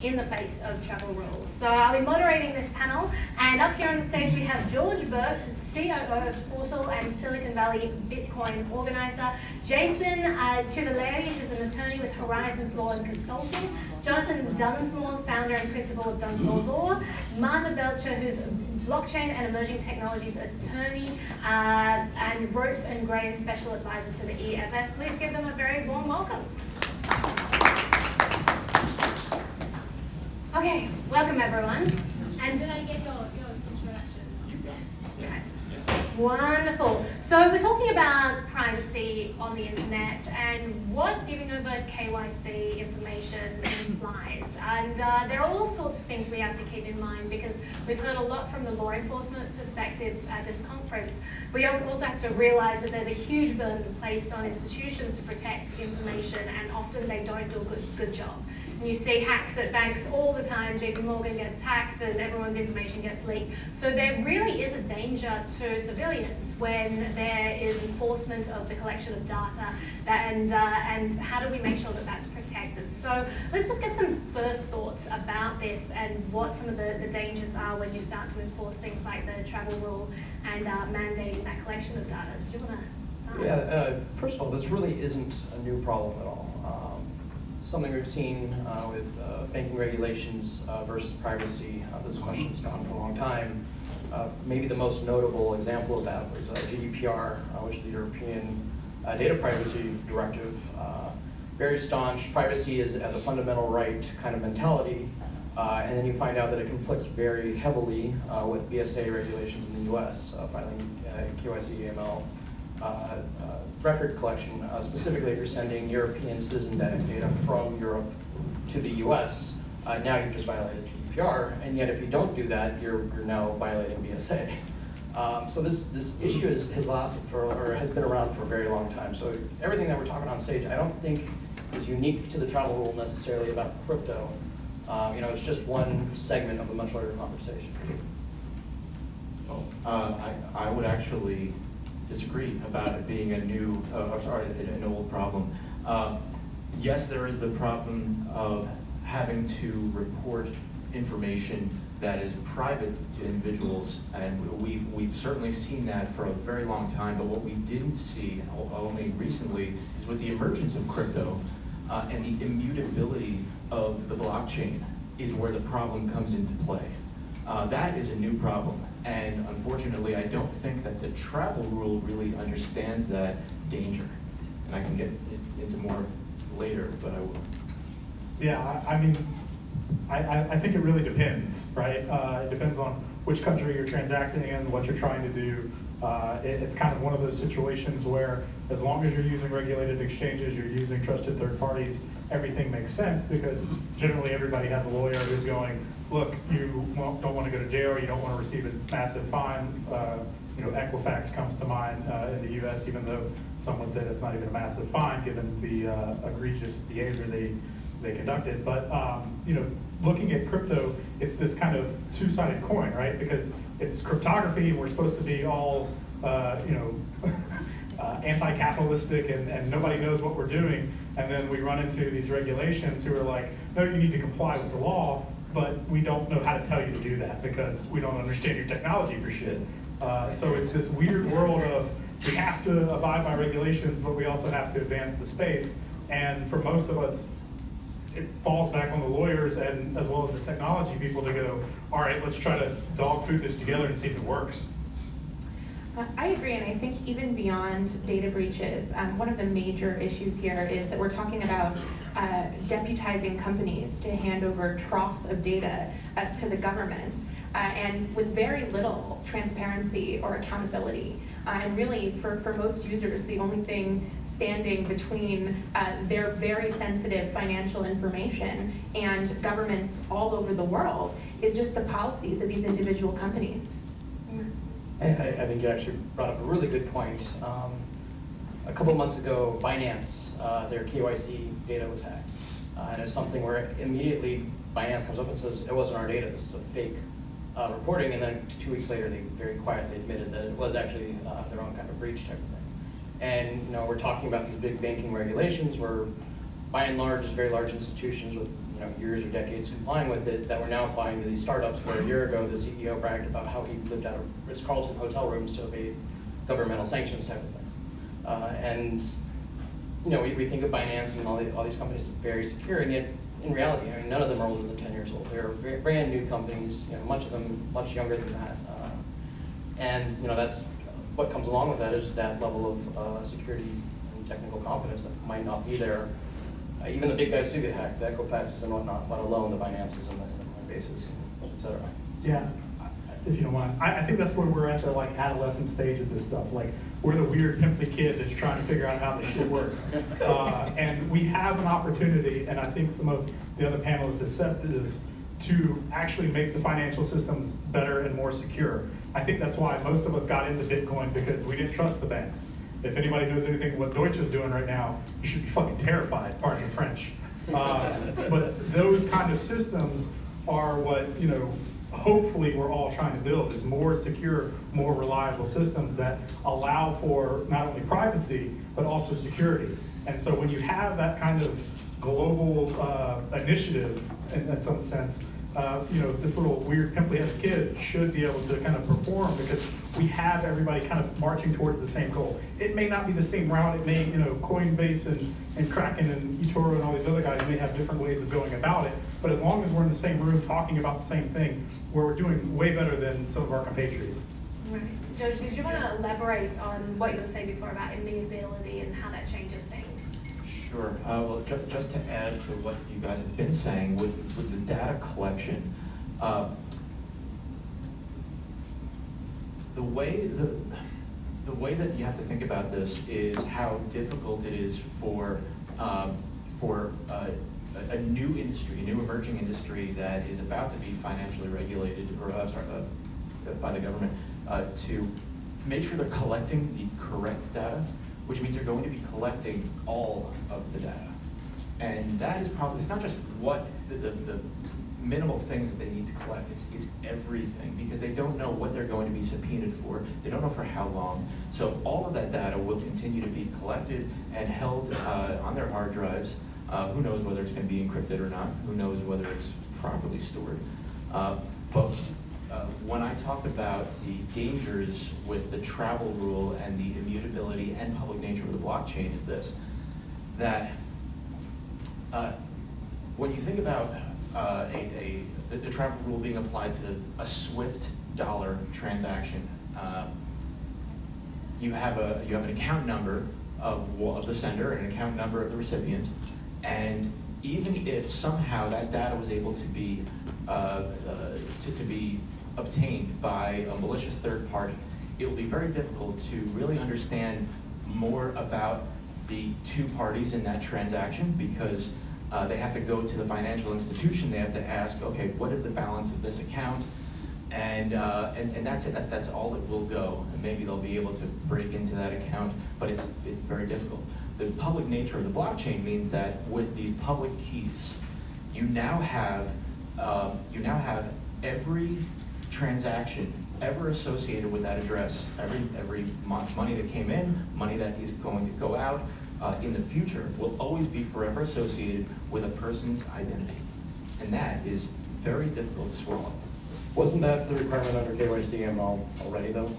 in the face of travel rules. So I'll be moderating this panel, and up here on the stage we have George Burke, who's the COO of Portal and Silicon Valley Bitcoin organizer, Jason Chivaleri, who's an attorney with Horizons Law and Consulting, Jonathan Dunsmore, founder and principal of Dunsmore Law, Marta Belcher, who's blockchain and emerging technologies attorney, and ropes and grain special advisor to the EFF. Please give them a very warm welcome. Okay, welcome everyone. And did I get your introduction? You got it. Okay. Wonderful. So we're talking about privacy on the internet and what giving over KYC information implies. And there are all sorts of things we have to keep in mind because we've heard a lot from the law enforcement perspective at this conference. We also have to realize that there's a huge burden placed on institutions to protect information, and often they don't do a good job. And you see hacks at banks all the time. JP Morgan gets hacked and everyone's information gets leaked. So there really is a danger to civilians when there is enforcement of the collection of data, and how do we make sure that that's protected? So let's just get some first thoughts about this and what some of the dangers are when you start to enforce things like the travel rule and mandating that collection of data. Do you want to start? Yeah, first of all, this really isn't a new problem at all. Something we've seen with banking regulations versus privacy. This question's gone for a long time. Maybe the most notable example of that was GDPR, which is the European Data Privacy Directive. Very staunch, privacy is as a fundamental right kind of mentality, and then you find out that it conflicts very heavily with BSA regulations in the US, filing KYC, AML, record collection, specifically if you're sending European citizen data from Europe to the US, now you've just violated GDPR, and yet if you don't do that, you're now violating BSA. So this issue has lasted or has been around for a very long time. So everything that we're talking on stage, I don't think is unique to the travel rule necessarily about crypto. It's just one segment of a much larger conversation. I would actually disagree about it being an old problem. Yes, there is the problem of having to report information that is private to individuals, and we've certainly seen that for a very long time, but what we didn't see only recently is with the emergence of crypto and the immutability of the blockchain is where the problem comes into play. That is a new problem. And unfortunately, I don't think that the travel rule really understands that danger. And I can get into more later, but I will. Yeah, I mean, I think it really depends, right? It depends on which country you're transacting in, what you're trying to do. It's kind of one of those situations where as long as you're using regulated exchanges, you're using trusted third parties, everything makes sense because generally everybody has a lawyer who's going, look, you don't want to go to jail, or you don't want to receive a massive fine. Equifax comes to mind in the US, even though some would say that's not even a massive fine given the egregious behavior they conducted. But looking at crypto, it's this kind of two-sided coin, right? Because it's cryptography, and we're supposed to be all anti-capitalistic, and nobody knows what we're doing. And then we run into these regulations who are like, no, you need to comply with the law, but we don't know how to tell you to do that because we don't understand your technology for shit. So it's this weird world of we have to abide by regulations, but we also have to advance the space. And for most of us, it falls back on the lawyers and as well as the technology people to go, all right, let's try to dog food this together and see if it works. I agree, and I think even beyond data breaches, one of the major issues here is that we're talking about deputizing companies to hand over troughs of data to the government, and with very little transparency or accountability. And really, for most users, the only thing standing between their very sensitive financial information and governments all over the world is just the policies of these individual companies. And I think you actually brought up a really good point. A couple of months ago, Binance, their KYC data was hacked. And it's something where immediately Binance comes up and says, it wasn't our data, this is a fake reporting. And then 2 weeks later, they very quietly admitted that it was actually their own kind of breach type of thing. And we're talking about these big banking regulations where by and large, very large institutions with years or decades complying with it, that we're now applying to these startups where a year ago the CEO bragged about how he lived out of Ritz-Carlton hotel rooms to evade governmental sanctions type of things. We think of Binance and all these companies as very secure, and yet in reality, none of them are older than 10 years old. They're brand new companies, much of them much younger than that. That's what comes along with that is that level of security and technical competence that might not be there. Even the big guys do get hacked, the Equifaxes and whatnot, let alone the Binances and the Coinbases, et cetera. Yeah, if you don't mind. I think that's where we're at the adolescent stage of this stuff. We're the weird pimply kid that's trying to figure out how this shit works. And we have an opportunity, and I think some of the other panelists have said this, to actually make the financial systems better and more secure. I think that's why most of us got into Bitcoin, because we didn't trust the banks. If anybody knows anything what Deutsche is doing right now, you should be fucking terrified, pardon the French. But those kind of systems are what, hopefully we're all trying to build, is more secure, more reliable systems that allow for not only privacy, but also security. And so when you have that kind of global initiative, in some sense, this little weird pimply-headed kid should be able to kind of perform, because we have everybody kind of marching towards the same goal. It may not be the same route. It may, Coinbase and Kraken and eToro and all these other guys may have different ways of going about it. But as long as we're in the same room talking about the same thing, we're doing way better than some of our compatriots. Right. George, did you want to elaborate on what you were saying before about immutability and how that changes things? Sure. Well, just to add to what you guys have been saying with the data collection, the way that you have to think about this is how difficult it is for a new industry, a new emerging industry that is about to be financially regulated, or by the government, to make sure they're collecting the correct data, which means they're going to be collecting all of the data. And that is probably, it's not just what the minimal things that they need to collect, it's everything, because they don't know what they're going to be subpoenaed for, they don't know for how long. So all of that data will continue to be collected and held on their hard drives. Who knows whether it's going to be encrypted or not, who knows whether it's properly stored. But when I talk about the dangers with the travel rule and the immutability and public nature of the blockchain is this, that when you think about the travel rule being applied to a SWIFT dollar transaction, you have an account number of the sender and an account number of the recipient, and even if somehow that data was able to be obtained by a malicious third party, it will be very difficult to really understand more about the two parties in that transaction, because they have to go to the financial institution. They have to ask, okay, what is the balance of this account? And that's it. That's all it will go. And maybe they'll be able to break into that account, but it's very difficult. The public nature of the blockchain means that with these public keys, you now have every transaction ever associated with that address, every money that came in, money that is going to go out in the future, will always be forever associated with a person's identity. And that is very difficult to swallow. Wasn't that the requirement under KYC already though?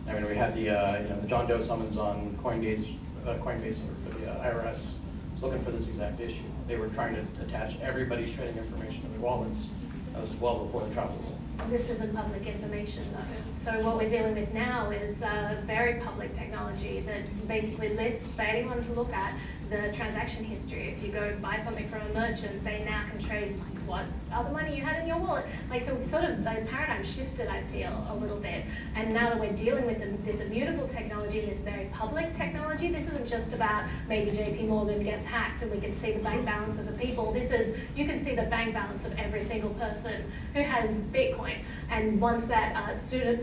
And we had the John Doe summons on Coinbase for the IRS was looking for this exact issue. They were trying to attach everybody's trading information to their wallets. That was well before the travel rule. This isn't public information though. So what we're dealing with now is very public technology that basically lists for anyone to look at the transaction history. If you go buy something from a merchant, they now can trace what other money you had in your wallet. So sort of the paradigm shifted, I feel, a little bit. And now that we're dealing with this immutable technology, this very public technology, this isn't just about maybe JP Morgan gets hacked and we can see the bank balances of people. This is, you can see the bank balance of every single person who has Bitcoin. And once that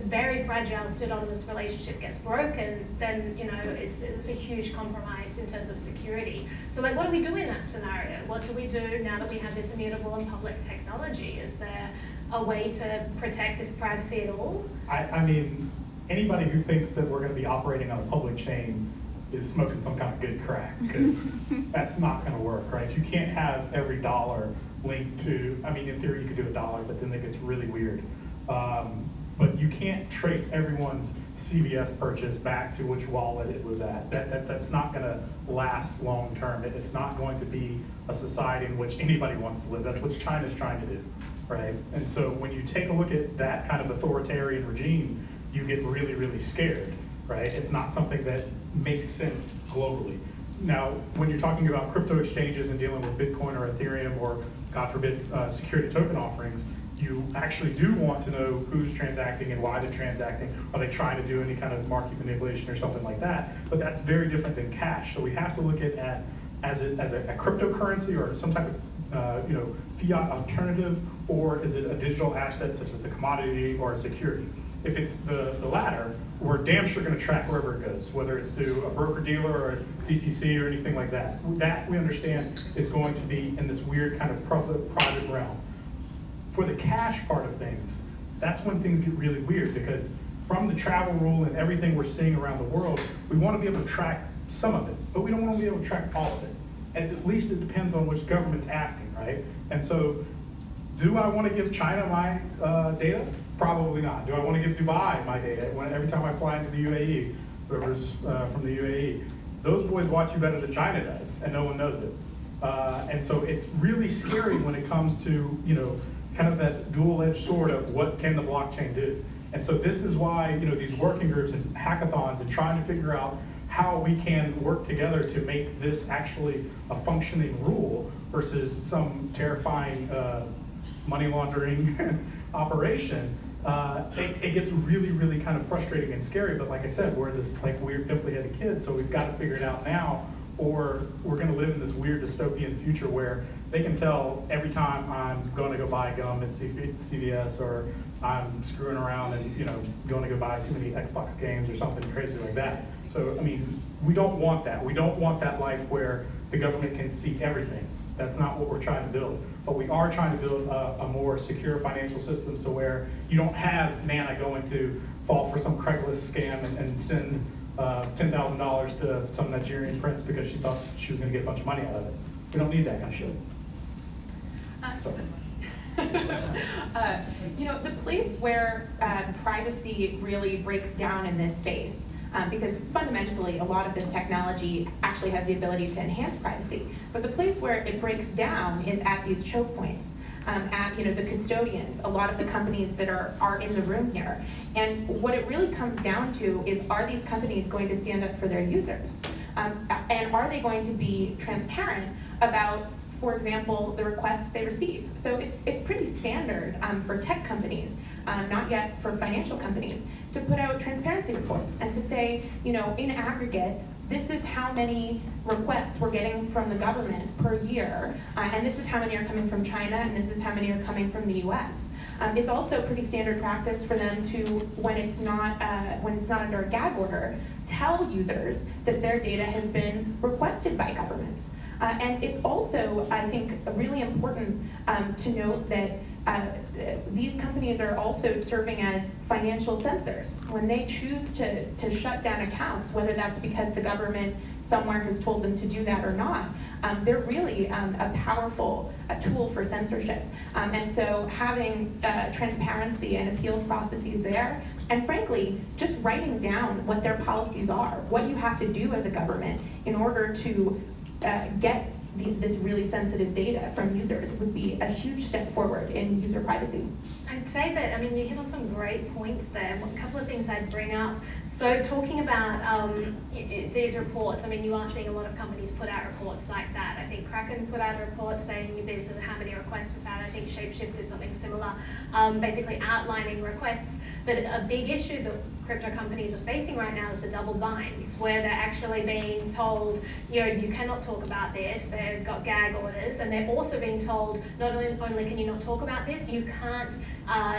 very fragile pseudonymous relationship gets broken, then it's a huge compromise in terms of security. So what do we do in that scenario? What do we do now that we have this immutable and public technology? Is there a way to protect this privacy at all? I mean, anybody who thinks that we're going to be operating on a public chain is smoking some kind of good crack, because that's not going to work, right? You can't have every dollar linked to, I mean, in theory you could do $1, but then it gets really weird. But you can't trace everyone's CVS purchase back to which wallet it was at. That's not going to last long term. It's not going to be a society in which anybody wants to live. That's what China's trying to do, right? And so when you take a look at that kind of authoritarian regime, you get really, really scared, right? It's not something that makes sense globally. Now, when you're talking about crypto exchanges and dealing with Bitcoin or Ethereum or, God forbid, security token offerings, you actually do want to know who's transacting and why they're transacting. Are they trying to do any kind of market manipulation or something like that? But that's very different than cash. So we have to look at as a cryptocurrency or some type of fiat alternative, or is it a digital asset such as a commodity or a security? If it's the latter, we're damn sure going to track wherever it goes, whether it's through a broker-dealer or a DTC or anything like that. That, we understand, is going to be in this weird kind of private realm. For the cash part of things, that's when things get really weird, because from the travel rule and everything we're seeing around the world, we want to be able to track some of it, but we don't want to be able to track all of it. And at least it depends on which government's asking, right? And so, do I want to give China my data? Probably not. Do I want to give Dubai my data every time I fly into the UAE, whoever's from the UAE? Those boys watch you better than China does, and no one knows it. And so it's really scary when it comes to, kind of that dual-edged sword of what can the blockchain do. And so this is why, these working groups and hackathons and trying to figure out how we can work together to make this actually a functioning rule versus some terrifying money laundering operation. It gets really, really kind of frustrating and scary, but like I said, we're this weird pimply-headed kid, so we've got to figure it out now, or we're going to live in this weird dystopian future where they can tell every time I'm going to go buy gum at CVS, or I'm screwing around and going to go buy too many Xbox games or something crazy like that. So, I mean, we don't want that. We don't want that life where the government can see everything. That's not what we're trying to build. But we are trying to build a more secure financial system, so where you don't have Nana going to fall for some Craigslist scam and send $10,000 to some Nigerian prince because she thought she was going to get a bunch of money out of it. We don't need that kind of shit. The place where privacy really breaks down in this space, because fundamentally a lot of this technology actually has the ability to enhance privacy, but the place where it breaks down is at these choke points, at the custodians, a lot of the companies that are in the room here. And what it really comes down to is, are these companies going to stand up for their users? And are they going to be transparent about, for example, the requests they receive? So it's pretty standard for tech companies, not yet for financial companies, to put out transparency reports and to say, in aggregate, this is how many requests we're getting from the government per year, and this is how many are coming from China, and this is how many are coming from the US. It's also pretty standard practice for them to, when it's not under a gag order, tell users that their data has been requested by governments. And it's also, I think, really important to note that these companies are also serving as financial censors. When they choose to shut down accounts, whether that's because the government somewhere has told them to do that or not, they're really a powerful tool for censorship. And so having transparency and appeals processes there, and frankly, just writing down what their policies are, what you have to do as a government in order to get this really sensitive data from users would be a huge step forward in user privacy. I'd say that, you hit on some great points there. A couple of things I'd bring up. So talking about these reports, you are seeing a lot of companies put out reports like that. I think Kraken put out a report saying this is how many requests we've had. I think Shapeshift did something similar, basically outlining requests. But a big issue that crypto companies are facing right now is the Doublebinds, where they're actually being told, you cannot talk about this. They've got gag orders, and they're also being told not only can you not talk about this, you can't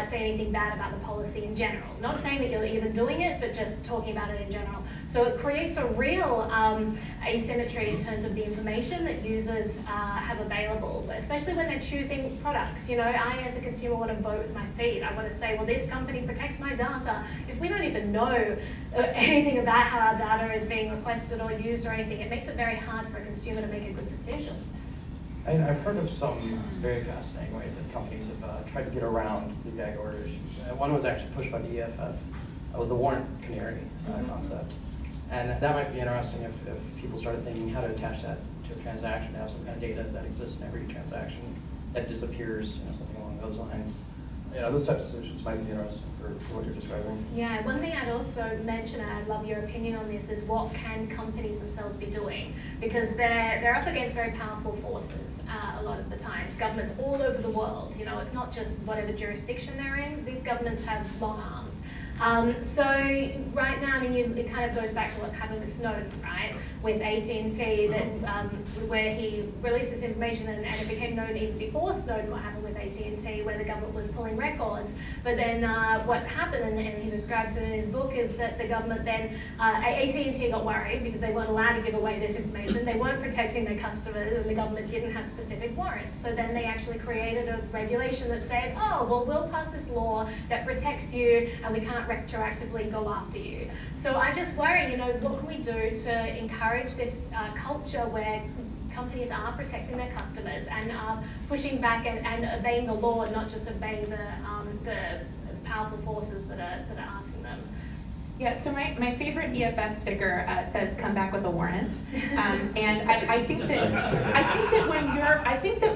say anything bad about the policy in general. Not saying that you're even doing it, but just talking about it in general. So it creates a real asymmetry in terms of the information that users have available, especially when they're choosing products. I, as a consumer, want to vote with my feet. I want to say, well, this company protects my data. If we don't even even know anything about how our data is being requested or used or anything. It makes it very hard for a consumer to make a good decision. And I've heard of some very fascinating ways that companies have tried to get around the gag orders. One was actually pushed by the EFF. That was the warrant canary concept. And that might be interesting if people started thinking how to attach that to a transaction, to have some kind of data that exists in every transaction that disappears, something along those lines. Those types of solutions might be interesting for what you're describing. Yeah, one thing I'd also mention, and I'd love your opinion on this, is what can companies themselves be doing? Because they're up against very powerful forces a lot of the times. Governments all over the world, it's not just whatever jurisdiction they're in. These governments have long arms. So right now, it kind of goes back to what happened with Snowden, right? With AT&T, where he released this information, and it became known even before Snowden what happened with AT&T, where the government was pulling records. But then what happened, and he describes it in his book, is that the government then, AT&T got worried because they weren't allowed to give away this information. They weren't protecting their customers, and the government didn't have specific warrants. So then they actually created a regulation that said, we'll pass this law that protects you, and we can't retroactively go after you. So I just worry, what can we do to encourage this culture where companies are protecting their customers and are pushing back and obeying the law, and not just obeying the powerful forces that are asking them. Yeah, so my favorite EFF sticker says "Come back with a warrant," and I think that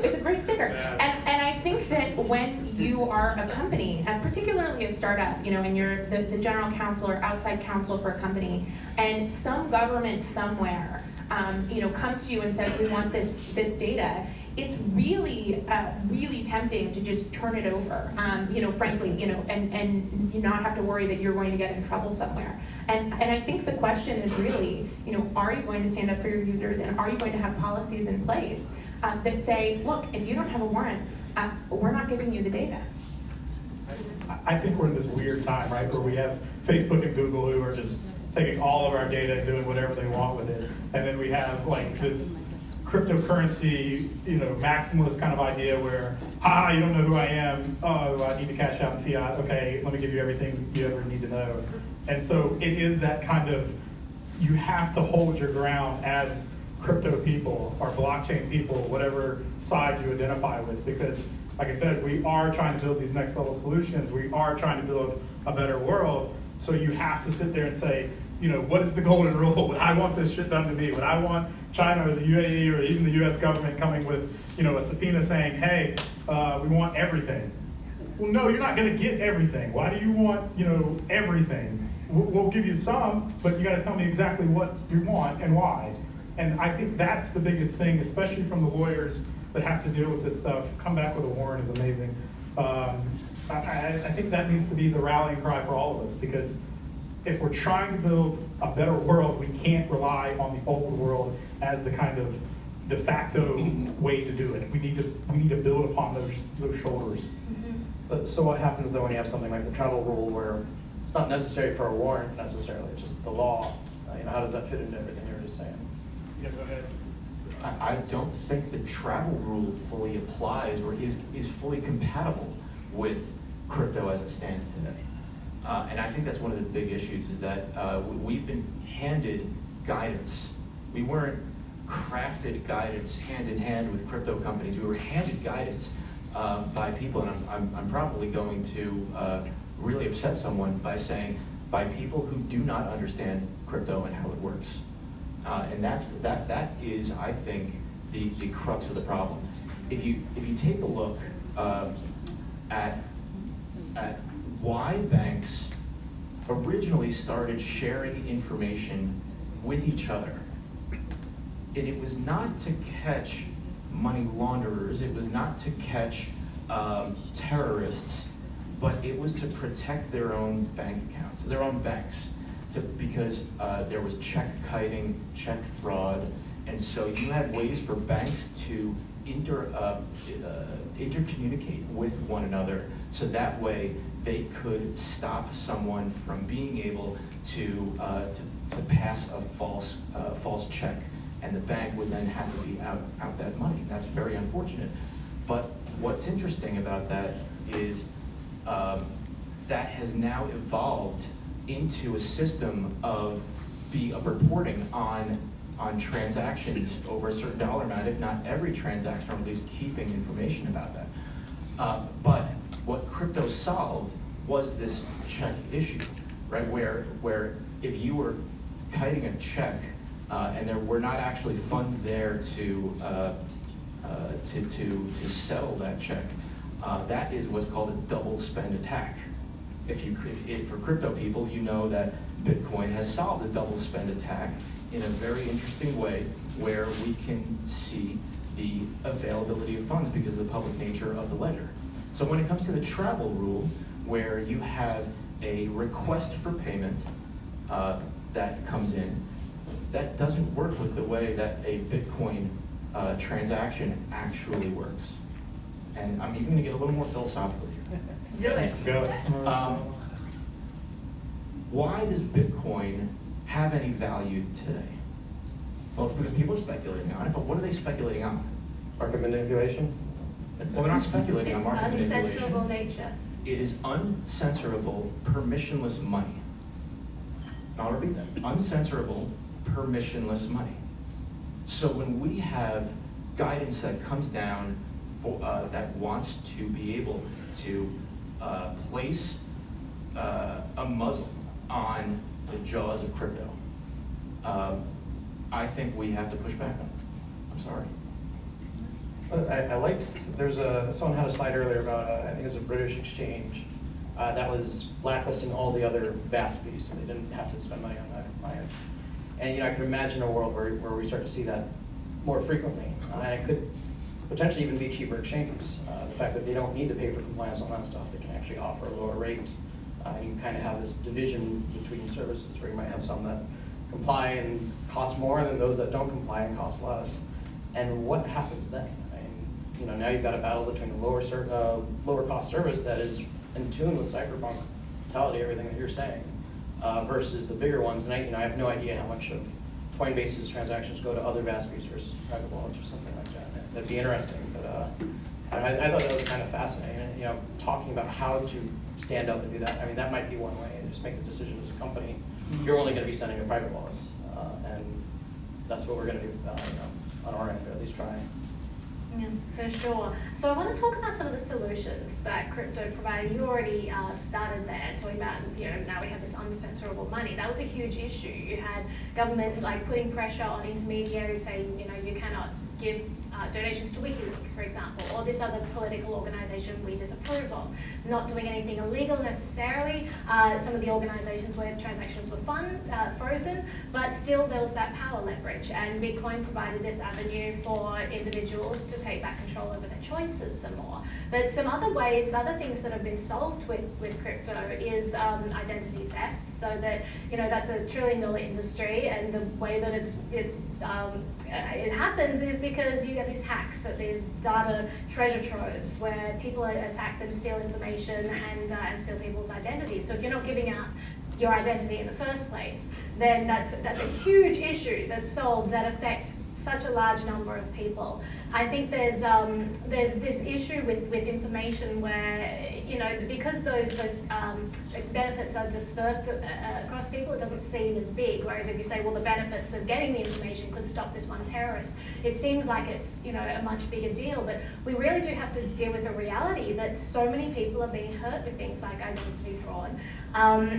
it's a great sticker, and I think that when you are a company, and particularly a startup, and you're the general counsel or outside counsel for a company, and some government somewhere, comes to you and says, "We want this data." It's really, really tempting to just turn it over, frankly, and not have to worry that you're going to get in trouble somewhere. And I think the question is really, are you going to stand up for your users, and are you going to have policies in place that say, look, if you don't have a warrant, we're not giving you the data. I think we're in this weird time, right, where we have Facebook and Google who are just taking all of our data and doing whatever they want with it. And then we have this cryptocurrency, maximalist kind of idea where, you don't know who I am. Oh, I need to cash out in fiat. Okay, let me give you everything you ever need to know. And so it is that kind of, you have to hold your ground as crypto people or blockchain people, whatever side you identify with, because like I said, we are trying to build these next level solutions. We are trying to build a better world. So you have to sit there and say, what is the golden rule? Would I want this shit done to me? Would I want China or the UAE or even the US government coming with, a subpoena saying, hey, we want everything? Well, no, you're not gonna get everything. Why do you want, everything? We'll give you some, but you gotta tell me exactly what you want and why. And I think that's the biggest thing, especially from the lawyers that have to deal with this stuff. Come back with a warrant is amazing. I think that needs to be the rallying cry for all of us, because if we're trying to build a better world, we can't rely on the old world as the kind of de facto way to do it. We need to build upon those shoulders. Mm-hmm. So what happens though when you have something like the travel rule, where it's not necessary for a warrant necessarily, just the law? How does that fit into everything you were just saying? Yeah, go ahead. I don't think the travel rule fully applies or is fully compatible with crypto as it stands today. And I think that's one of the big issues, is that we've been handed guidance. We weren't crafted guidance hand in hand with crypto companies. We were handed guidance by people, and I'm probably going to really upset someone by saying, by people who do not understand crypto and how it works. And that is, I think, the crux of the problem. If you take a look at why banks originally started sharing information with each other, and it was not to catch money launderers, it was not to catch terrorists, but it was to protect their own bank accounts, their own banks, because there was check kiting, check fraud, and so you had ways for banks to intercommunicate with one another, so that way they could stop someone from being able to pass a false check, and the bank would then have to be out that money. That's very unfortunate. But what's interesting about that is that has now evolved into a system of reporting on transactions over a certain dollar amount, if not every transaction, or at least keeping information about that. But what crypto solved was this check issue, right? Where if you were kiting a check and there were not actually funds there to settle that check, that is what's called a double spend attack. For crypto people, you know that Bitcoin has solved a double spend attack in a very interesting way, where we can see the availability of funds because of the public nature of the ledger. So when it comes to the travel rule, where you have a request for payment that comes in, that doesn't work with the way that a Bitcoin transaction actually works. And I'm even gonna get a little more philosophical here. Do it. Go. Why does Bitcoin have any value today? Well, it's because people are speculating on it, but what are they speculating on? Market manipulation? Well, they're not speculating on It's market manipulation. uncensorable nature. It is uncensorable, permissionless money. And I'll repeat that. Uncensorable, permissionless money. So when we have guidance that comes down that wants to be able to place a muzzle on the jaws of crypto, I think we have to push back on it. I'm sorry. I liked, someone had a slide earlier about, I think it was a British exchange, that was blacklisting all the other VASPs, so they didn't have to spend money on that compliance. And I could imagine a world where we start to see that more frequently. And it could potentially even be cheaper exchanges. The fact that they don't need to pay for compliance on that stuff, they can actually offer a lower rate. You kind of have this division between services where you might have some that comply and cost more, and then those that don't comply and cost less. And what happens then? I mean, now you've got a battle between the lower cost service that is in tune with cypherpunk mentality, everything that you're saying, versus the bigger ones. And I have no idea how much of Coinbase's transactions go to other VASPs versus private wallets or something like that. That'd be interesting, but I thought that was kind of fascinating. Talking about how to stand up and do that. I mean, that might be one way, and just make the decision as a company. You're only going to be sending to private wallets, and that's what we're going to do on our end, or at least try. Yeah, for sure. So I want to talk about some of the solutions that crypto provided. You already started there talking about, now we have this uncensorable money. That was a huge issue. You had government putting pressure on intermediaries saying, you cannot give donations to WikiLeaks, for example, or this other political organization we disapprove of. Not doing anything illegal necessarily. Some of the organizations where transactions were frozen, but still there was that power leverage, and Bitcoin provided this avenue for individuals to take back control over their choices some more. But some other ways, other things that have been solved with crypto is identity theft, so that, that's $1 trillion industry, and the way that it happens is because you get these hacks, so these data treasure troves where people attack them, steal information, and steal people's identities. So if you're not giving out your identity in the first place, then that's a huge issue that's solved that affects such a large number of people. I think there's this issue with information where, because those benefits are dispersed across people, it doesn't seem as big. Whereas if you say, well, the benefits of getting the information could stop this one terrorist, it seems like it's a much bigger deal. But we really do have to deal with the reality that so many people are being hurt with things like identity fraud.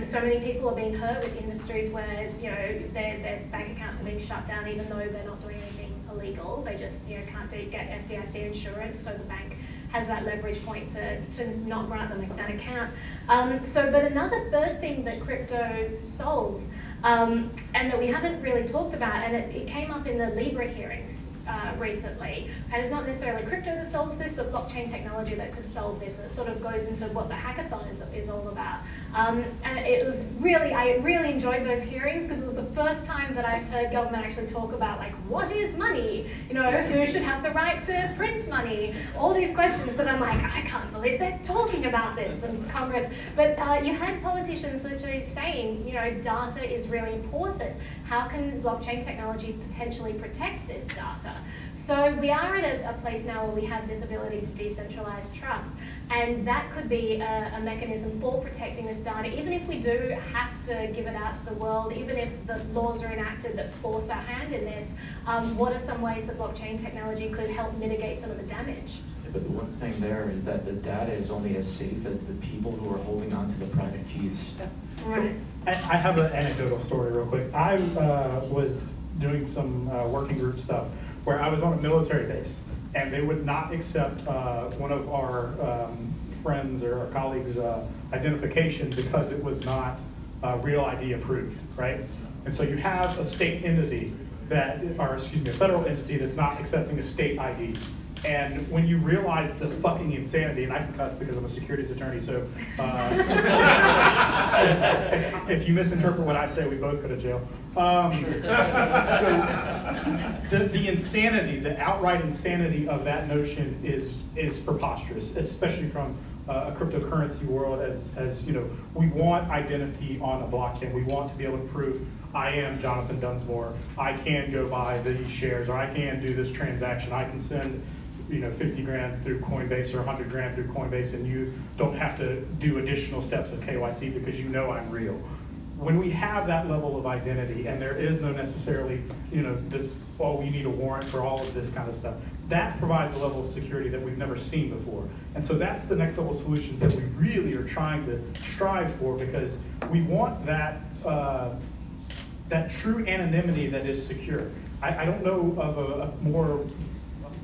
So many people are being hurt with industries where their bank accounts are being shut down even though they're not doing anything illegal. They just can't get FDIC insurance, so the bank has that leverage point to not grant them an account. But another third thing that crypto solves, and that we haven't really talked about, and it came up in the Libra hearings recently, and it's not necessarily crypto that solves this, but blockchain technology that could solve this. And it sort of goes into what the hackathon is all about. And it was I really enjoyed those hearings, because it was the first time that I heard government actually talk about, what is money? Who should have the right to print money? All these questions that I'm like, I can't believe they're talking about this in Congress. But you had politicians literally saying, data is really important. How can blockchain technology potentially protect this data? data. So we are at a place now where we have this ability to decentralize trust, and that could be a mechanism for protecting this data, even if we do have to give it out to the world, even if the laws are enacted that force our hand in this. What are some ways that blockchain technology could help mitigate some of the damage? But the one thing there is that the data is only as safe as the people who are holding on to the private keys. So I have an anecdotal story real quick. I was doing some working group stuff where I was on a military base, and they would not accept one of our friends or our colleagues' identification because it was not Real ID approved, right? And so you have a state entity a federal entity that's not accepting a state ID. And when you realize the fucking insanity, and I can cuss because I'm a securities attorney, so if you misinterpret what I say, we both go to jail. So the insanity, the outright insanity of that notion is preposterous, especially from a cryptocurrency world. As you know, we want identity on a blockchain. We want to be able to prove I am Jonathan Dunsmore. I can go buy these shares, or I can do this transaction. I can send 50 grand through Coinbase or 100 grand through Coinbase, and you don't have to do additional steps of KYC because you know I'm real. When we have that level of identity, and there is no necessarily, we need a warrant for all of this kind of stuff, that provides a level of security that we've never seen before. And so that's the next level solutions that we really are trying to strive for, because we want that true anonymity that is secure. I don't know of a more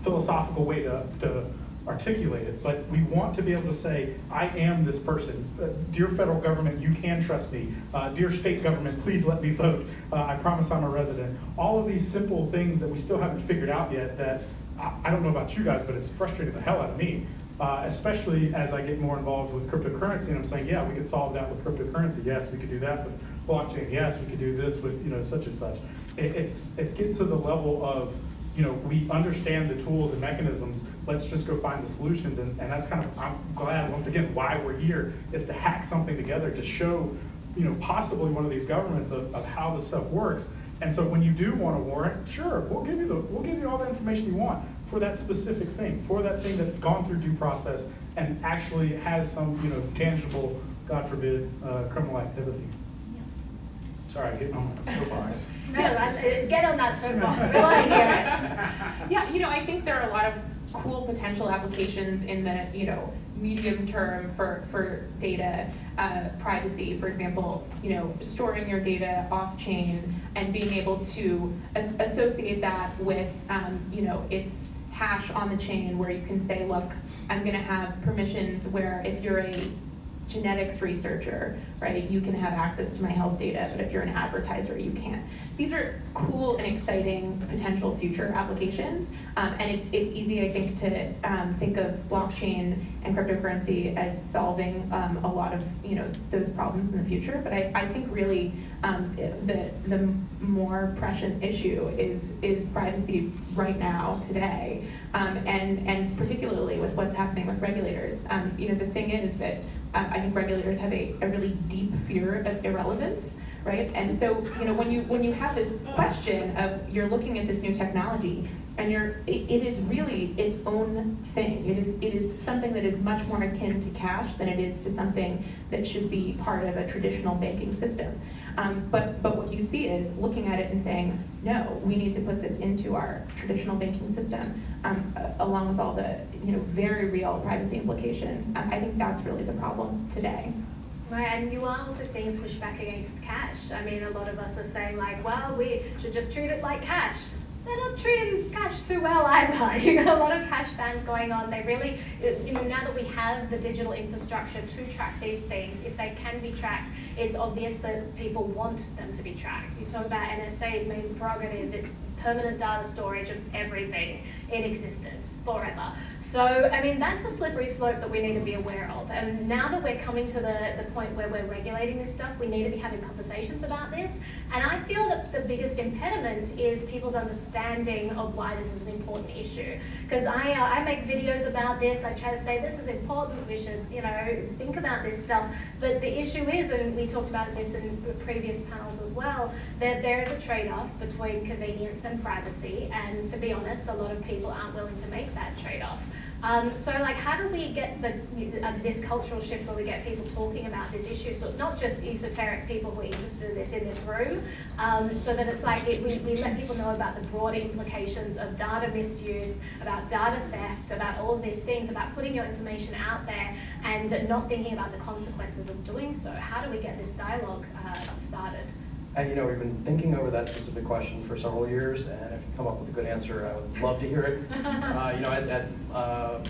philosophical way to articulate it, but we want to be able to say, I am this person. Dear federal government, you can trust me. Dear state government, please let me vote. I promise I'm a resident. All of these simple things that we still haven't figured out yet that I don't know about you guys, but it's frustrating the hell out of me, especially as I get more involved with cryptocurrency, and I'm saying, yeah, we could solve that with cryptocurrency. Yes, we could do that with blockchain. Yes, we could do this with such and such. It's getting to the level of, we understand the tools and mechanisms, let's just go find the solutions. And that's kind of, I'm glad, once again, why we're here is to hack something together to show, possibly one of these governments of how this stuff works. And so when you do want a warrant, sure, we'll give you all the information you want for that specific thing, for that thing that's gone through due process and actually has some, tangible, God forbid, criminal activity. Sorry, getting on my soapbox. No, get on that soapbox. We want to hear it. Yeah, I think there are a lot of cool potential applications in the, medium term for data privacy. For example, storing your data off chain and being able to associate that with, its hash on the chain, where you can say, look, I'm going to have permissions where if you're a genetics researcher, right, you can have access to my health data, but if you're an advertiser, you can't. These are cool and exciting potential future applications, and it's easy, I think, to think of blockchain and cryptocurrency as solving a lot of those problems in the future. But I think really the more prescient issue is privacy right now, today, and particularly with what's happening with regulators. The thing is that I think regulators have a really deep fear of irrelevance, right? And so, when you have this question of you're looking at this new technology and it is really its own thing. It is something that is much more akin to cash than it is to something that should be part of a traditional banking system. But what you see is looking at it and saying, no, we need to put this into our traditional banking system, along with all the very real privacy implications. I think that's really the problem today. Right, and you are also seeing pushback against cash. I mean, a lot of us are saying well, we should just treat it like cash. They're not treating cash too well either. You got a lot of cash bans going on. They really, now that we have the digital infrastructure to track these things, if they can be tracked, it's obvious that people want them to be tracked. You talk about NSA's main prerogative, it's permanent data storage of everything in existence forever. So, I mean, that's a slippery slope that we need to be aware of. And now that we're coming to the point where we're regulating this stuff, we need to be having conversations about this. And I feel that the biggest impediment is people's understanding of why this is an important issue. Because I make videos about this, I try to say this is important, we should, think about this stuff. But the issue is, and we talked about this in previous panels as well, that there is a trade-off between convenience and privacy, and to be honest, a lot of people aren't willing to make that trade-off. So like, how do we get this cultural shift where we get people talking about this issue? So it's not just esoteric people who are interested in this room, so that it's like we let people know about the broader implications of data misuse, about data theft, about all of these things, about putting your information out there and not thinking about the consequences of doing so. How do we get this dialogue started? And we've been thinking over that specific question for several years, and if you come up with a good answer, I would love to hear it. At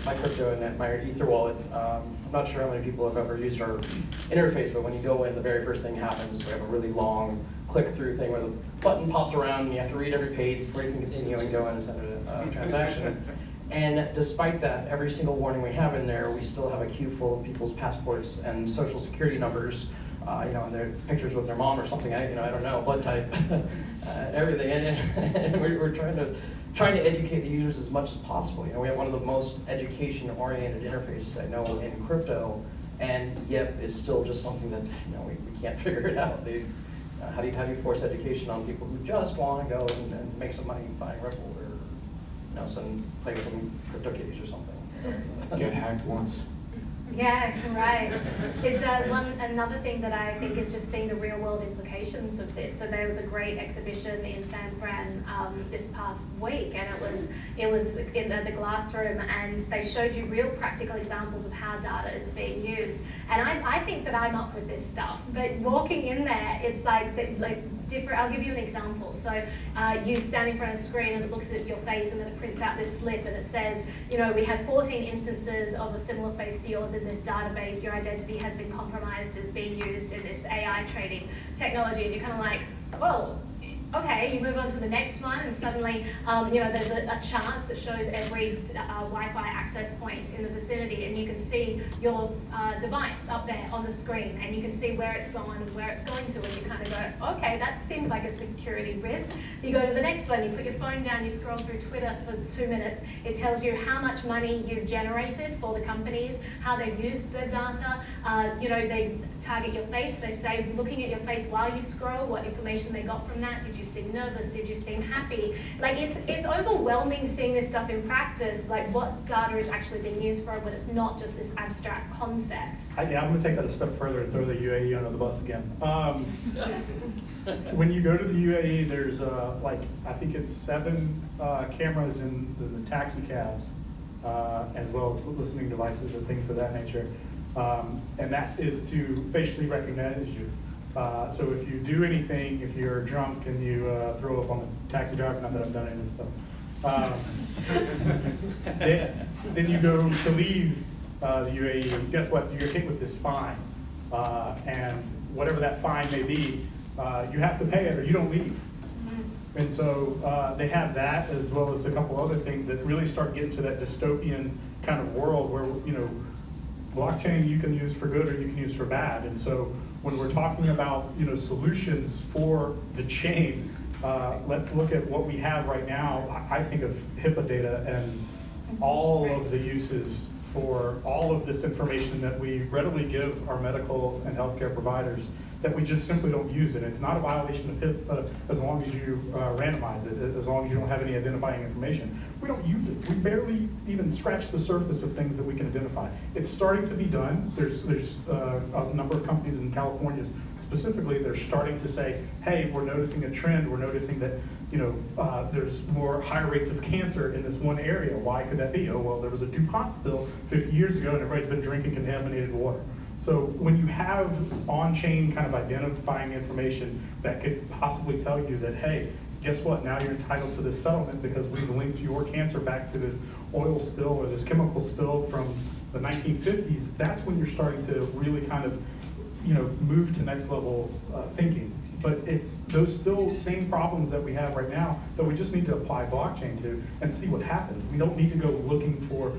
my crypto and at my Ether wallet, I'm not sure how many people have ever used our interface, but when you go in, the very first thing happens. We have a really long click-through thing where the button pops around, and you have to read every page before you can continue and go in and send a transaction. And despite that, every single warning we have in there, we still have a queue full of people's passports and social security numbers. And their pictures with their mom or something, I don't know, blood type, everything, and we're trying to educate the users as much as possible. We have one of the most education-oriented interfaces I know in crypto, and yet it's still just something that we can't figure it out. How do you force education on people who just want to go and make some money buying Ripple or play with some crypto kitties or something? Get hacked once. Yeah, right. It's another thing that I think is just seeing the real world implications of this. So there was a great exhibition in San Fran this past week, and it was in the glass room, and they showed you real practical examples of how data is being used. And I think that I'm up with this stuff, but walking in there, it's like different. I'll give you an example. So you stand in front of a screen and it looks at your face, and then it prints out this slip and it says, we have 14 instances of a similar face to yours in this database. Your identity has been compromised, is being used in this AI trading technology, and you're kind of like, whoa. Okay, you move on to the next one, and suddenly, there's a chart that shows every Wi-Fi access point in the vicinity, and you can see your device up there on the screen, and you can see where it's going and where it's going to, and you kind of go, okay, that seems like a security risk. You go to the next one, you put your phone down, you scroll through Twitter for 2 minutes. It tells you how much money you've generated for the companies, how they've used the data. They target your face. They say, looking at your face while you scroll, what information they got from that. Did you seem nervous? Did you seem happy? Like, it's overwhelming seeing this stuff in practice, like what data is actually being used for, but it's not just this abstract concept. I'm going to take that a step further and throw the UAE under the bus again. When you go to the UAE, there's I think it's 7 cameras in the taxi cabs, as well as listening devices or things of that nature. And that is to facially recognize you. So if you do anything, if you're drunk and you throw up on the taxi driver, not that I've done any of this stuff, then you go to leave the UAE, and guess what? You're hit with this fine. And whatever that fine may be, you have to pay it or you don't leave. And so they have that, as well as a couple other things that really start getting to that dystopian kind of world where, blockchain you can use for good or you can use for bad. And so when we're talking about, solutions for the chain, let's look at what we have right now. I think of HIPAA data and all of the uses for all of this information that we readily give our medical and healthcare providers that we just simply don't use it. It's not a violation of HIPAA as long as you randomize it, as long as you don't have any identifying information. We don't use it. We barely even scratch the surface of things that we can identify. It's starting to be done. There's a number of companies in California specifically, they're starting to say, hey, we're noticing a trend. We're noticing that there's more higher rates of cancer in this one area. Why could that be? Oh, well, there was a DuPont spill 50 years ago and everybody's been drinking contaminated water. So when you have on-chain kind of identifying information that could possibly tell you that, hey, guess what, now you're entitled to this settlement because we've linked your cancer back to this oil spill or this chemical spill from the 1950s, that's when you're starting to really kind of, move to next level thinking. But it's those still same problems that we have right now that we just need to apply blockchain to and see what happens. We don't need to go looking for,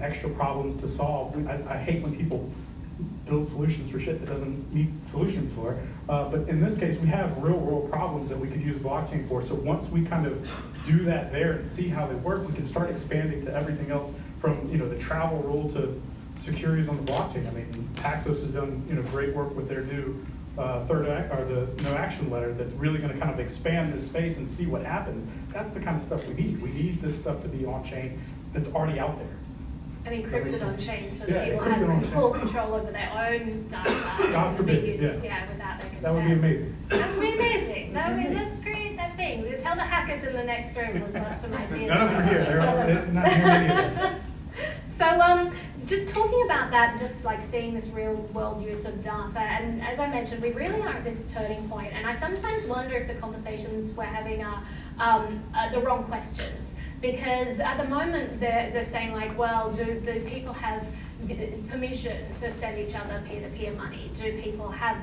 extra problems to solve. I hate when people build solutions for shit that doesn't need solutions for. But in this case, we have real world problems that we could use blockchain for. So once we kind of do that there and see how they work, we can start expanding to everything else from, the travel rule to securities on the blockchain. I mean, Paxos has done, great work with their new the no action letter that's really going to kind of expand this space and see what happens. That's the kind of stuff we need. We need this stuff to be on chain that's already out there. And encrypted on chain so Yeah, that people encrypted on have full chain. control over their own data. God forbid, Use, yeah. without their consent. That would be amazing. That would be amazing. Let's create that thing. Tell the hackers in the next room we've got some ideas. None of them are here. They're not hearing any of this. So just talking about that, just like seeing this real world use of data, and as I mentioned, we really are at this turning point, and I sometimes wonder if the conversations we're having are the wrong questions, because at the moment they're saying like, well, do people have permission to send each other peer-to-peer money? Do people have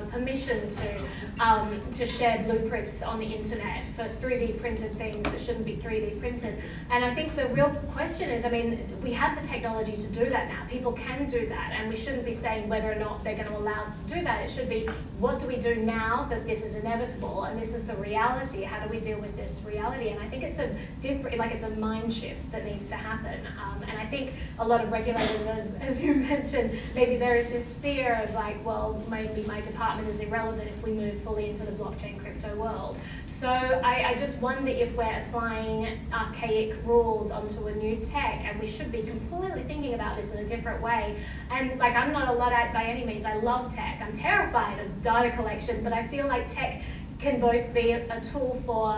permission to share blueprints on the internet for 3D printed things that shouldn't be 3D printed? And I think the real question is, I mean, we have the technology to do that now. People can do that, and we shouldn't be saying whether or not they're going to allow us to do that. It should be, what do we do now that this is inevitable and this is the reality? How do we deal with this reality? And I think it's it's a mind shift that needs to happen. And I think a lot of regulators, as you mentioned, maybe there is this fear of like, well, maybe my department is irrelevant if we move fully into the blockchain crypto world. So I just wonder if we're applying archaic rules onto a new tech, and we should be completely thinking about this in a different way. And like, I'm not a Luddite by any means. I love tech. I'm terrified of data collection, but I feel like tech can both be a tool for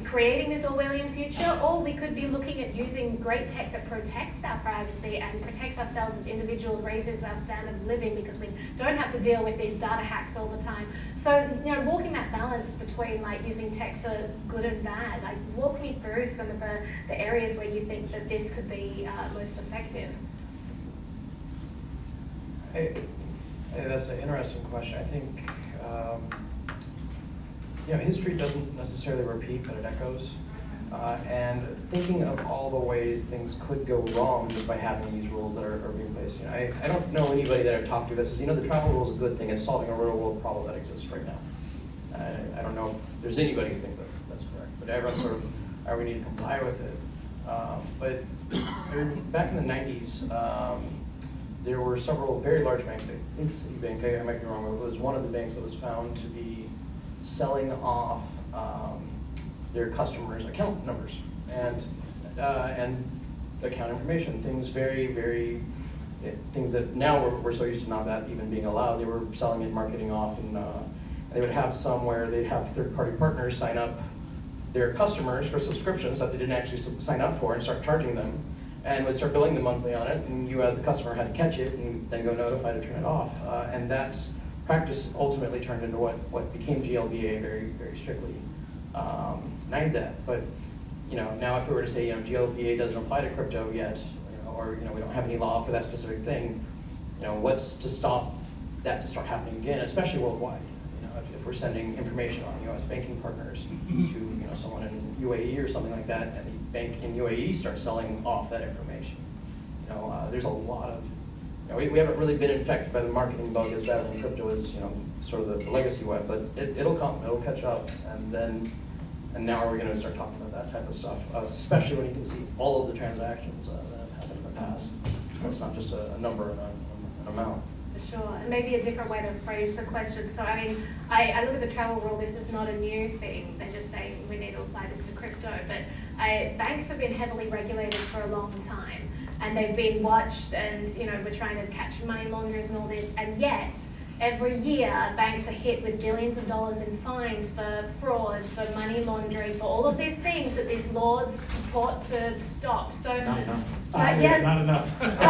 creating this Orwellian future, or we could be looking at using great tech that protects our privacy and protects ourselves as individuals, raises our standard of living because we don't have to deal with these data hacks all the time. So, walking that balance between like using tech for good and bad, like walk me through some of the areas where you think that this could be most effective. That's an interesting question. I think history doesn't necessarily repeat, but it echoes. And thinking of all the ways things could go wrong just by having these rules that are being placed. I don't know anybody that I've talked to that says, the travel rule is a good thing. It's solving a real world problem that exists right now. I don't know if there's anybody who thinks that's correct, but everyone's sort of, we need to comply with it. But back in the 90s, there were several very large banks. I think Citibank, I might be wrong, but it was one of the banks that was found to be selling off their customers' account numbers and account information. Things things that now we're so used to not that even being allowed. They were selling it, marketing off, and they would have some where they'd have third-party partners sign up their customers for subscriptions that they didn't actually sign up for and start charging them, and would start billing them monthly on it, and you as the customer had to catch it and then go notify to turn it off. And that practice ultimately turned into what became GLBA very, very strictly denied that. But now if we were to say GLBA doesn't apply to crypto yet, or we don't have any law for that specific thing, what's to stop that to start happening again, especially worldwide? If we're sending information on U.S. banking partners to someone in UAE or something like that, and the bank in UAE starts selling off that information, there's a lot of we haven't really been infected by the marketing bug as badly in crypto as sort of the legacy web, but it'll come, it'll catch up, and now we're going to start talking about that type of stuff, especially when you can see all of the transactions that have happened in the past. It's not just a number and an amount. Sure, and maybe a different way to phrase the question. So I look at the travel rule, this is not a new thing. They're just saying we need to apply this to crypto, but banks have been heavily regulated for a long time, and they've been watched, and we're trying to catch money launderers and all this, and yet every year banks are hit with billions of dollars in fines for fraud, for money laundering, for all of these things that these laws purport to stop. So Not enough. Not enough. So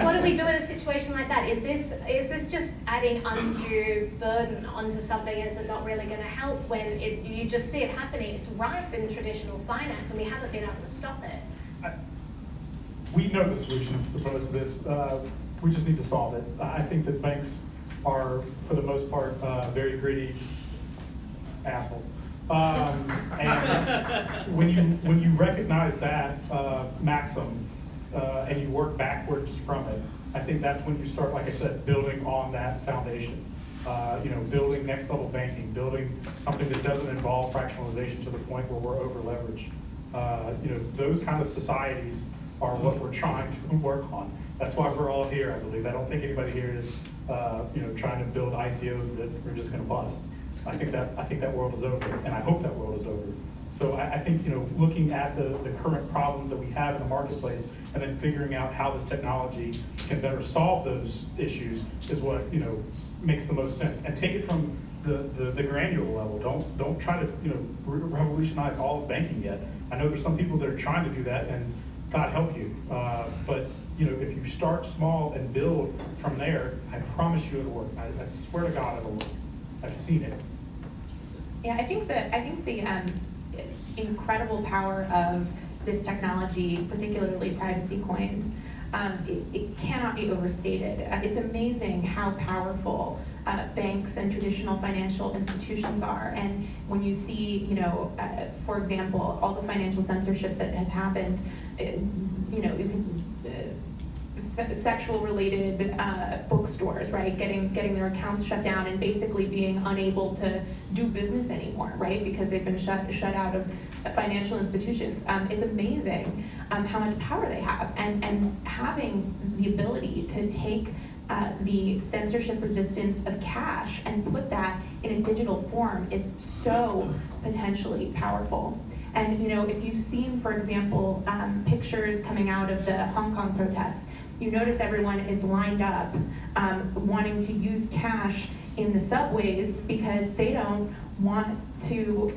what do we do in a situation like that? Is this just adding undue burden onto something? Is it not really going to help when you just see it happening? It's rife in traditional finance, and we haven't been able to stop it. We know the solutions to most of this. We just need to solve it. I think that banks are, for the most part, very greedy assholes. And when you recognize that maxim and you work backwards from it, I think that's when you start, like I said, building on that foundation. Building next level banking, building something that doesn't involve fractionalization to the point where we're over leveraged. Those kind of societies are what we're trying to work on. That's why we're all here, I believe. I don't think anybody here is trying to build ICOs that are just going to bust. I think that world is over, and I hope that world is over. So I think looking at the current problems that we have in the marketplace and then figuring out how this technology can better solve those issues is what makes the most sense. And take it from the granular level. Don't try to revolutionize all of banking yet. I know there's some people that are trying to do that, and God help you. But if you start small and build from there, I promise you it'll work. I swear to God it'll work. I've seen it. Yeah, I think the incredible power of this technology, particularly privacy coins, it cannot be overstated. It's amazing how powerful banks and traditional financial institutions are. And when you see, for example, all the financial censorship that has happened, you can sexual-related bookstores, right? Getting their accounts shut down and basically being unable to do business anymore, right? Because they've been shut out of financial institutions. It's amazing how much power they have, and having the ability to take the censorship resistance of cash and put that in a digital form is so potentially powerful. And if you've seen, for example, pictures coming out of the Hong Kong protests, you notice everyone is lined up wanting to use cash in the subways because they don't want to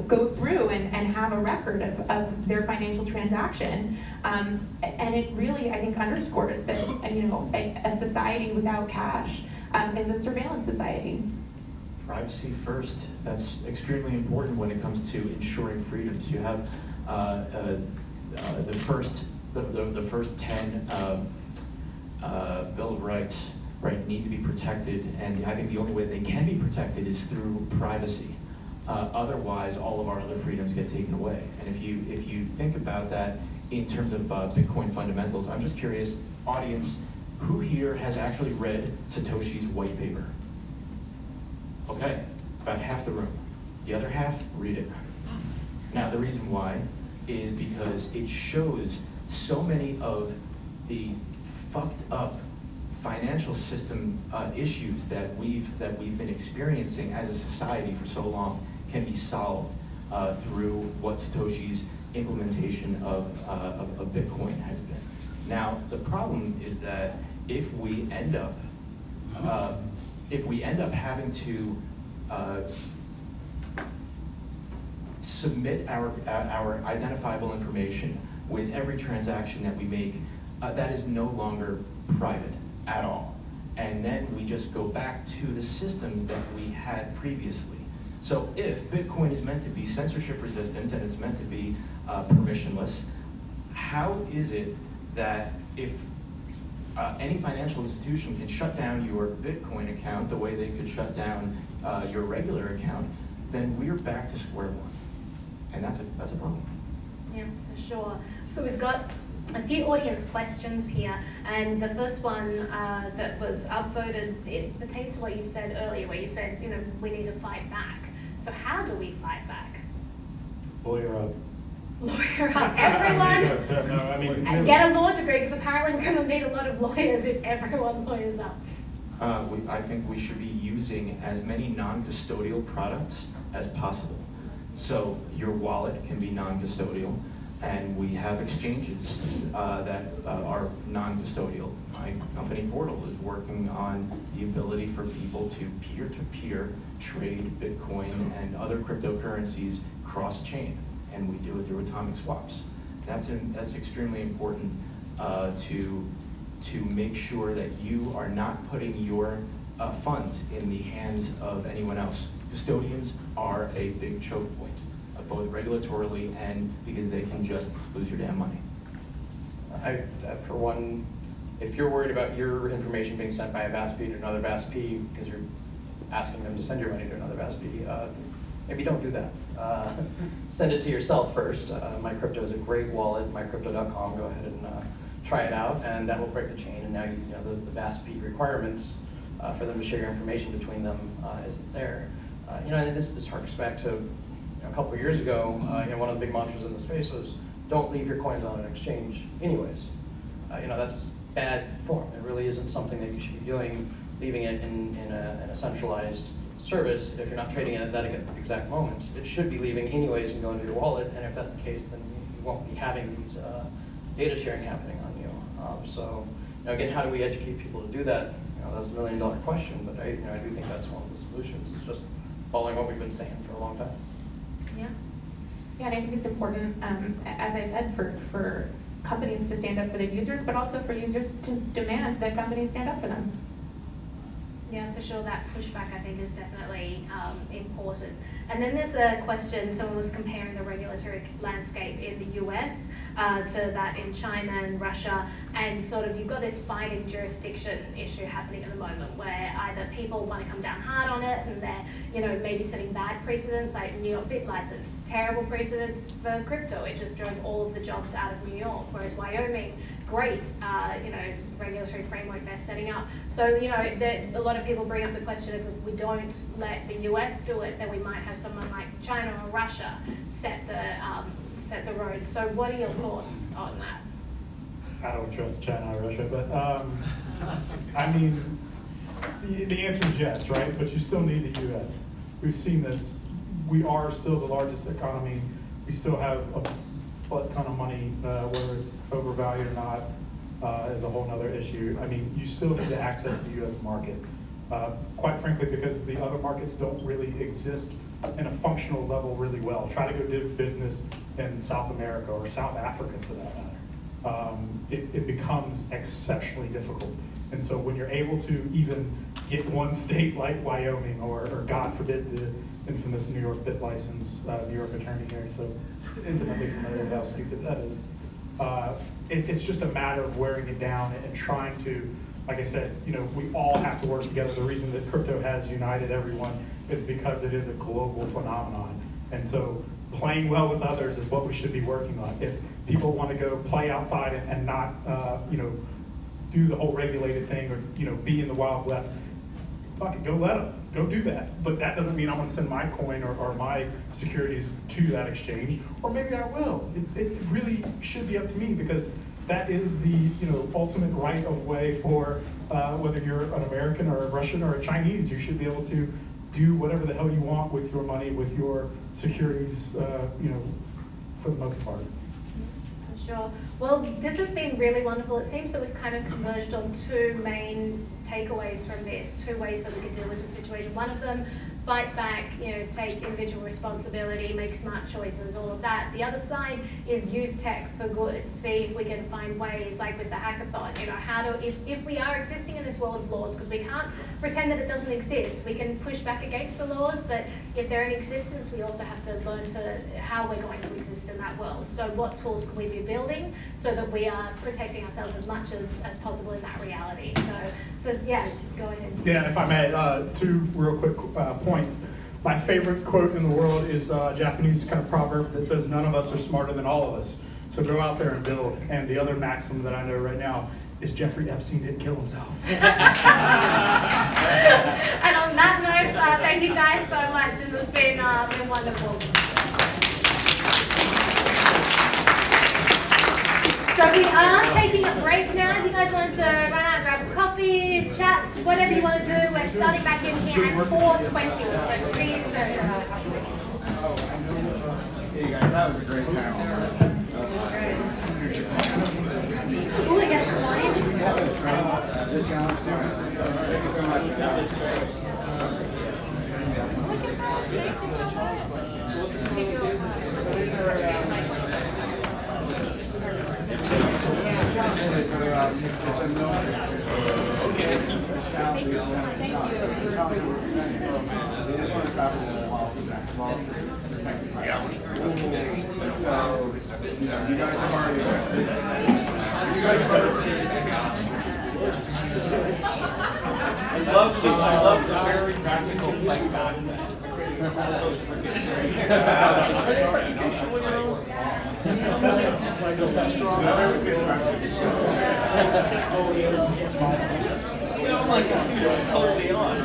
go through and have a record of their financial transaction. And it really, I think, underscores that a society without cash is a surveillance society. Privacy first. That's extremely important when it comes to ensuring freedoms. You have the first 10 Bill of Rights, right, need to be protected, and I think the only way they can be protected is through privacy. Otherwise, all of our other freedoms get taken away. And if you think about that in terms of Bitcoin fundamentals, I'm just curious, audience, who here has actually read Satoshi's white paper? Okay, about half the room. The other half, read it. Now, the reason why is because it shows so many of the fucked up financial system issues that we've been experiencing as a society for so long can be solved through what Satoshi's implementation of Bitcoin has been. Now, the problem is that if we end up having to submit our identifiable information with every transaction that we make, that is no longer private at all. And then we just go back to the systems that we had previously. So if Bitcoin is meant to be censorship resistant and it's meant to be permissionless, how is it that if any financial institution can shut down your Bitcoin account the way they could shut down your regular account, then we're back to square one. And that's a problem. Yeah, for sure. So we've got a few audience questions here, and the first one that was upvoted, it pertains to what you said earlier, where you said, we need to fight back. So how do we fight back? Lawyer up. Lawyer up, everyone. And get a law degree, because apparently we're going to need a lot of lawyers if everyone lawyers up. I think we should be using as many non-custodial products as possible. So your wallet can be non-custodial, and we have exchanges that are non-custodial. My company Portal is working on the ability for people to peer-to-peer trade Bitcoin and other cryptocurrencies cross-chain, and we do it through atomic swaps. That's extremely important to make sure that you are not putting your funds in the hands of anyone else. Custodians are a big choke point, both regulatorily and because they can just lose your damn money. For one, if you're worried about your information being sent by a VASP to another VASP because you're asking them to send your money to another VASP, maybe don't do that. Send it to yourself first. MyCrypto is a great wallet, mycrypto.com. Go ahead and try it out, and that will break the chain. And now the VASP requirements for them to share your information between them isn't there. And this harkens back to a couple of years ago. One of the big mantras in the space was don't leave your coins on an exchange anyways. That's bad form. It really isn't something that you should be doing, leaving it in a centralized service if you're not trading it at that exact moment. It should be leaving anyways and going to your wallet, and if that's the case, then you won't be having these data sharing happening on you. So again, how do we educate people to do that? That's the $1 million question, but I do think that's one of the solutions. It's just following what we've been saying for a long time. Yeah. Yeah, and I think it's important, as I said, for companies to stand up for their users, but also for users to demand that companies stand up for them. Yeah, for sure, that pushback I think is definitely important. And then there's a question, someone was comparing the regulatory landscape in the US to that in China and Russia, and sort of you've got this fighting jurisdiction issue happening at the moment where either people want to come down hard on it and they're maybe setting bad precedents, like New York Bit License, terrible precedents for crypto. It just drove all of the jobs out of New York, whereas Wyoming, great, regulatory framework they're setting up. So, a lot of people bring up the question of if we don't let the US do it, then we might have someone like China or Russia set the road. So what are your thoughts on that? I don't trust China or Russia, but the answer is yes, right? But you still need the US. We've seen this. We are still the largest economy. We still have a ton of money, whether it's overvalued or not, is a whole other issue. You still need to access the US market. Quite frankly, because the other markets don't really exist in a functional level really well. Try to go do business in South America or South Africa for that matter. It becomes exceptionally difficult. And so when you're able to even get one state like Wyoming or God forbid the infamous New York Bit License, New York attorney here, so intimately familiar with how stupid that is. It's just a matter of wearing it down and trying to, like I said, we all have to work together. The reason that crypto has united everyone is because it is a global phenomenon. And so playing well with others is what we should be working on. If people want to go play outside and not, do the whole regulated thing or, be in the Wild West, fuck it, go let them. Go do that. But that doesn't mean I'm going to send my coin or my securities to that exchange, or maybe I will. It really should be up to me because that is the ultimate right of way for whether you're an American or a Russian or a Chinese. You should be able to do whatever the hell you want with your money, with your securities, for the most part. Sure. Well, this has been really wonderful. It seems that we've kind of converged on two main takeaways from this, two ways that we could deal with the situation. One of them, fight back, take individual responsibility, make smart choices, all of that. The other side is use tech for good. See if we can find ways, like with the hackathon, if we are existing in this world of laws, because we can't pretend that it doesn't exist. We can push back against the laws, but if they're in existence, we also have to learn how we're going to exist in that world. So what tools can we be building so that we are protecting ourselves as much as possible in that reality? So yeah, go ahead. Yeah, if I may, two real quick points. My favorite quote in the world is a Japanese kind of proverb that says, "None of us are smarter than all of us." So go out there and build. And the other maxim that I know right now is Jeffrey Epstein didn't kill himself. And on that note, thank you guys so much. This has been wonderful. So we are taking a break now. If you guys wanted to run out, grab a coffee, chat, whatever you want to do, we're starting back in here at 4:20. So see you soon. Hey guys, that was a great panel. That's great. Oh, we got a client. Thank you so much. So, you guys have already. I love the very practical fight back. It's like a restaurant. I'm like, dude, it was totally on.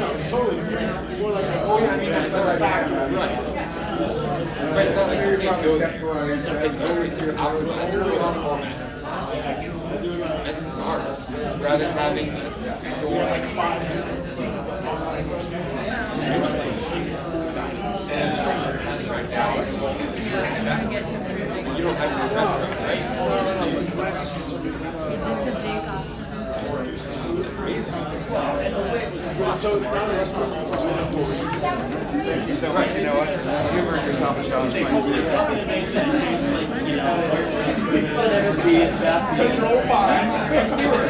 It's totally more like, oh yeah, Right, it's not like you can't go, it's always your optimized for those formats. That's smart, rather than having a store like you don't have your restaurant, right? Just a bake off. So it's not a restaurant. Thank you so much. You know what? You earned yourself a challenge. Control 5.